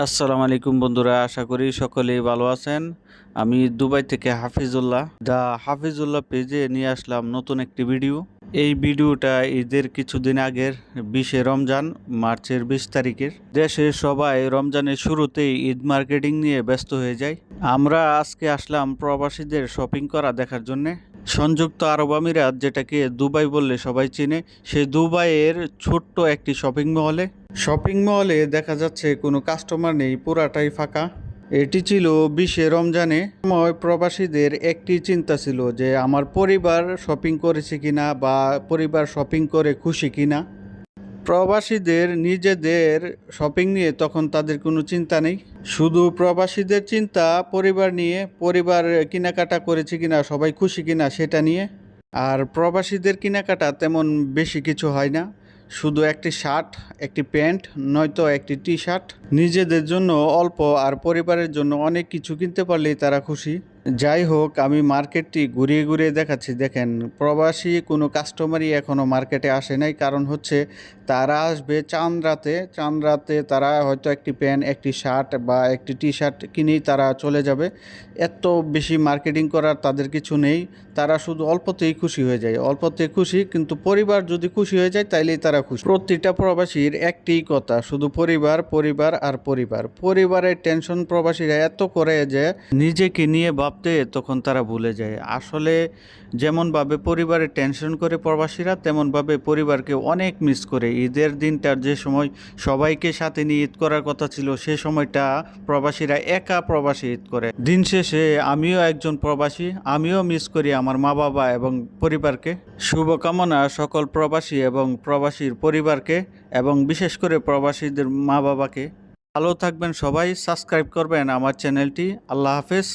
আসসালামু আলাইকুম বন্ধুরা, আশা করি সকলেই ভালো আছেন। আমি দুবাই থেকে হাফিজুল্লাহ, হাফিজুল্লাহ পেজে নিয়ে আসলাম নতুন একটি ভিডিও। এই ভিডিওটা ঈদের কিছুদিন আগের 20শে রমজান, মার্চের 20 তারিখের। দেশে সবাই রমজানের শুরুতেই ঈদ মার্কেটিং নিয়ে ব্যস্ত হয়ে যায়। আমরা আজকে আসলাম প্রবাসীদের শপিং করা দেখার জন্যে। সংযুক্ত আরব আমিরাত, যেটাকে দুবাই বললে সবাই চিনে, সেই দুবাইয়ের ছোট্ট একটি শপিং মলে দেখা যাচ্ছে কোনো কাস্টমার নেই, পুরাটাই ফাঁকা। এটি ছিল 20শে রমজানে। সময় প্রবাসীদের একটি চিন্তা ছিল যে আমার পরিবার শপিং করেছে কিনা বা পরিবার শপিং করে খুশি কিনা। প্রবাসীদের নিজেদের শপিং নিয়ে তখন তাদের কোনো চিন্তা নেই, শুধু প্রবাসীদের চিন্তা পরিবার নিয়ে, পরিবার কেনাকাটা করেছে কিনা, সবাই খুশি কিনা সেটা নিয়ে। আর প্রবাসীদের কেনাকাটা তেমন বেশি কিছু হয় না, শুধু একটি শার্ট, একটি প্যান্ট, নয়তো একটি টি শার্ট। নিজেদের জন্য অল্প আর পরিবারের জন্য অনেক কিছু কিনতে পারলেই তারা খুশি। যাই হোক, আমি মার্কেটটি ঘুরিয়ে ঘুরিয়ে দেখাচ্ছি। দেখেন, প্রবাসী কোনো কাস্টমারই এখনও মার্কেটে আসে নাই। কারণ হচ্ছে তারা আসবে চাঁদ রাতে তারা হয়তো একটি প্যান্ট, একটি শার্ট বা একটি টি শার্ট কিনেই তারা চলে যাবে। এত বেশি মার্কেটিং করার তাদের কিছু নেই। তারা শুধু অল্পতেই খুশি হয়ে যায়, অল্পতে খুশি, কিন্তু পরিবার যদি খুশি হয়ে যায় তাইলেই তারা খুশি। প্রতিটা প্রবাসীর একটি কথা, শুধু পরিবার, পরিবার আর পরিবার। পরিবারের টেনশন প্রবাসীরা এত করে যে নিজেকে নিয়ে ভাবতে তখন তারা ভুলে যায়। আসলে যেমনভাবে পরিবারের টেনশন করে প্রবাসীরা, তেমনভাবে পরিবারকে অনেক মিস করে। ঈদের দিনটার যে সময় সবাইকে সাথে নিয়ে ঈদ করার কথা ছিল, সে সময়টা প্রবাসীরা একা প্রবাসী ঈদ করে। দিন শেষে আমিও একজন প্রবাসী, আমিও মিস করি আমার মা বাবা এবং পরিবারকে। শুভকামনা সকল প্রবাসী এবং প্রবাসীর পরিবারকে, এবং বিশেষ করে প্রবাসীদের মা বাবাকে। ভালো থাকবেন সবাই, সাবস্ক্রাইব করবেন আমার চ্যানেলটি। আল্লাহ হাফেজ।